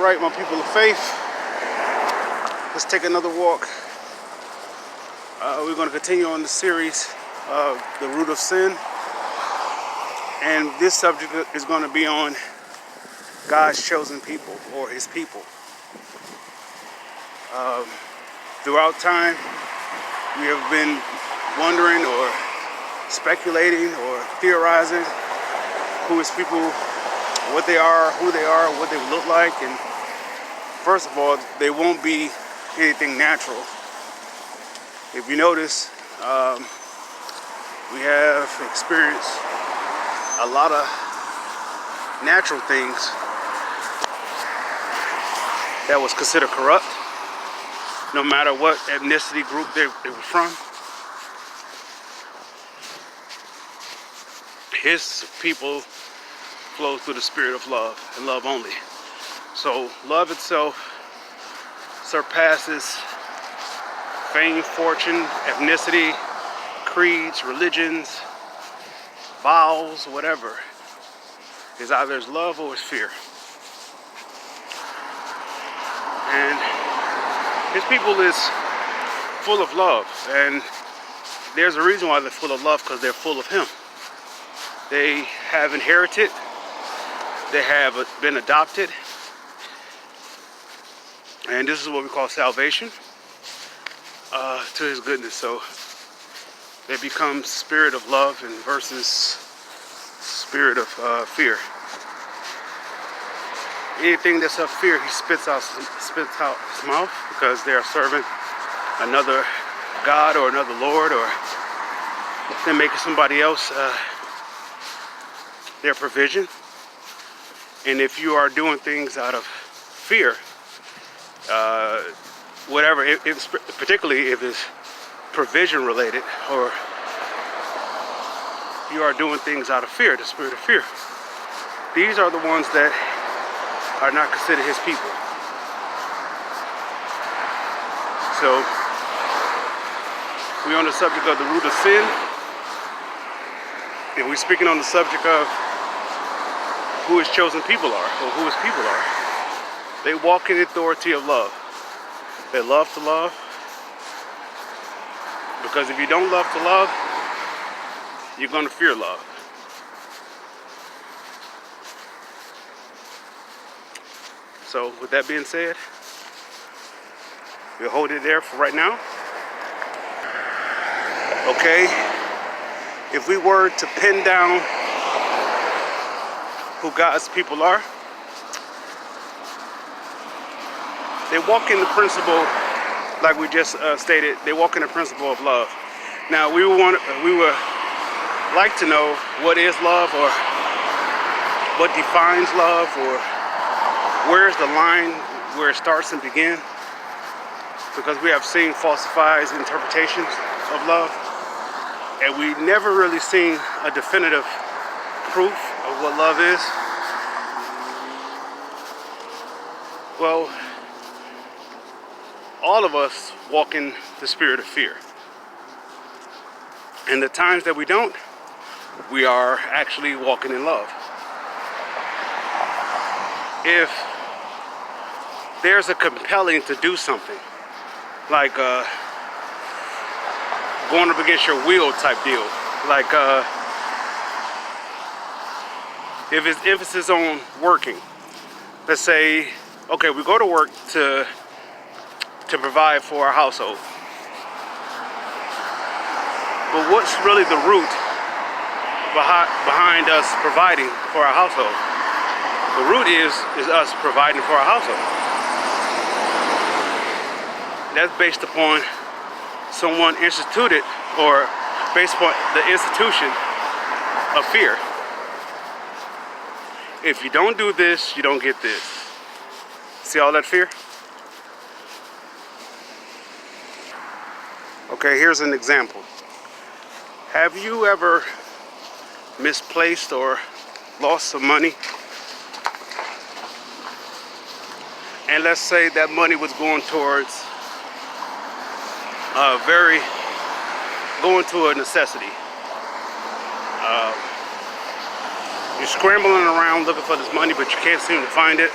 right, my people of faith, let's take another walk. We're going to continue on the series of the root of sin, and this subject is going to be on God's chosen people, or his people. Throughout time, we have been wondering or speculating or theorizing who his people, what they are, who they are, what they look like. And first of all, they won't be anything natural. If you notice, we have experienced a lot of natural things that was considered corrupt, no matter what ethnicity group they were from. His people flow through the spirit of love and love only. So love itself surpasses fame, fortune, ethnicity, creeds, religions, vows, whatever. It's either it's love or it's fear. And his people is full of love, and there's a reason why they're full of love, because they're full of him. They have inherited, they have been adopted, and this is what we call salvation, to his goodness. So they become spirit of love and versus spirit of fear. Anything that's of fear, he spits out his mouth, because they are serving another God or another Lord, or they're making somebody else their provision. And if you are doing things out of fear, whatever, particularly if it's provision related, or you are doing things out of fear, the spirit of fear, these are the ones that are not considered his people. So we're on the subject of the root of sin, and we're speaking on the subject of who his chosen people are, or who his people are. They walk in the authority of love. They love to love, because if you don't love to love, you're going to fear love. So with that being said, we'll hold it there for right now. Okay, if we were to pin down who God's people are, they walk in the principle, like we just stated, they walk in the principle of love. Now we would like to know what is love, or what defines love, or where's the line where it starts and begins, because we have seen falsified interpretations of love, and we never really seen a definitive proof of what love is. Well, all of us walk in the spirit of fear, and the times that we don't, we are actually walking in love. If there's a compelling to do something, like going up against your will type deal, like if it's emphasis on working, let's say, okay, we go to work to provide for our household, but what's really the root behind us providing for our household? The root is us providing for our household. That's based upon someone instituted, or based upon the institution of fear. If you don't do this, you don't get this. See all that fear? Okay, here's an example. Have you ever misplaced or lost some money? And let's say that money was going towards going to a necessity. You're scrambling around looking for this money, but you can't seem to find it.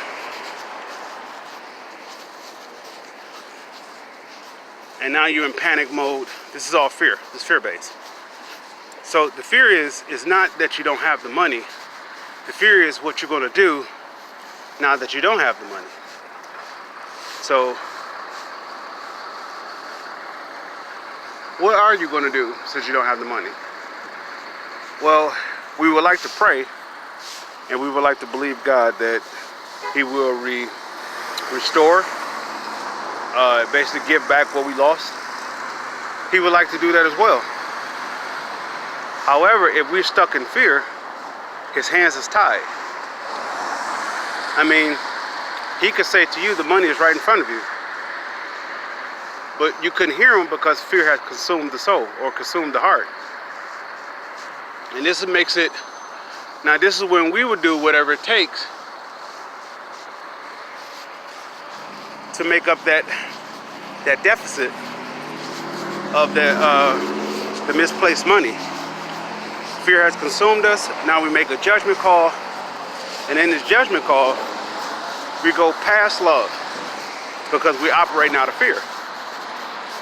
and now you're in panic mode. This is all fear. This is fear-based. So the fear is not that you don't have the money. The fear is what you're going to do now that you don't have the money. So what are you going to do since you don't have the money? Well, we would like to pray, and we would like to believe God that He will restore, basically give back what we lost. He would like to do that as well. However, if we're stuck in fear, His hands is tied. I mean, He could say to you, the money is right in front of you. But you couldn't hear Him because fear has consumed the soul or consumed the heart. And this makes it, now this is when we would do whatever it takes to make up that deficit of the misplaced money. Fear has consumed us. Now we make a judgment call, and in this judgment call, we go past love because we're operating out of fear.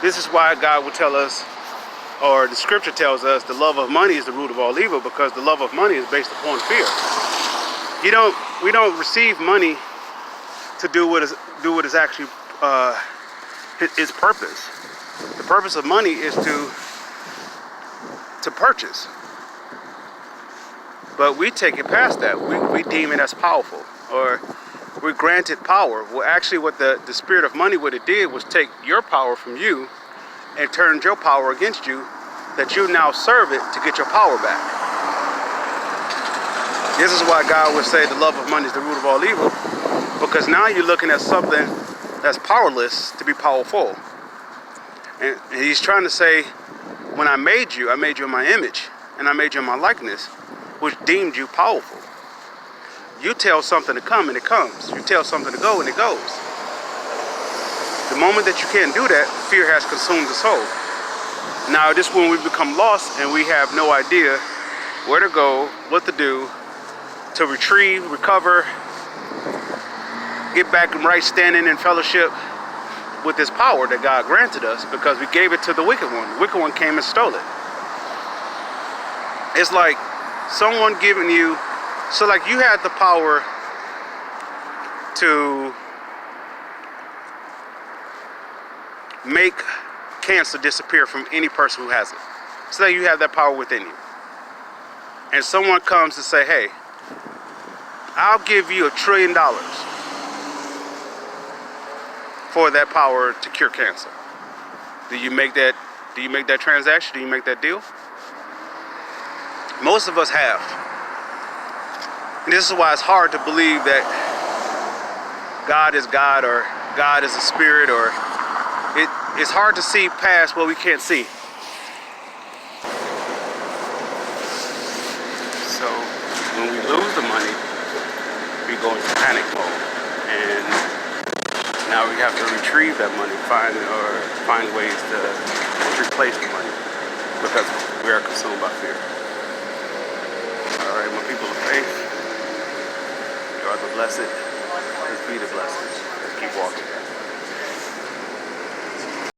This is why God will tell us, or the scripture tells us, the love of money is the root of all evil, because the love of money is based upon fear. We don't receive money to do what is actually its purpose. The purpose of money is to purchase. But we take it past that. We deem it as powerful, or we're granted power. Well, actually what the spirit of money, what it did was take your power from you and turned your power against you, that you now serve it to get your power back. This is why God would say the love of money is the root of all evil, because now you're looking at something that's powerless to be powerful. And He's trying to say, when I made you in my image, and I made you in my likeness, which deemed you powerful. You tell something to come and it comes. You tell something to go and it goes. The moment that you can't do that, fear has consumed the soul. Now this is when we become lost and we have no idea where to go, what to do, to retrieve, recover, get back in right standing in fellowship with this power that God granted us, because we gave it to the wicked one. The wicked one came and stole it. It's like someone giving you, so like you had the power to make cancer disappear from any person who has it. So that you have that power within you. And someone comes and say, hey, I'll give you $1 trillion for that power to cure cancer. Do you make that transaction? Do you make that deal? Most of us have. And this is why it's hard to believe that God is God, or God is a spirit, or it's hard to see past what we can't see. So when we lose the money, we go into panic mode, and now we have to retrieve that money, find ways to replace the money, because we are consumed by fear. All right, my people of faith, you are the blessed. Let's be the blessed. Let's keep walking.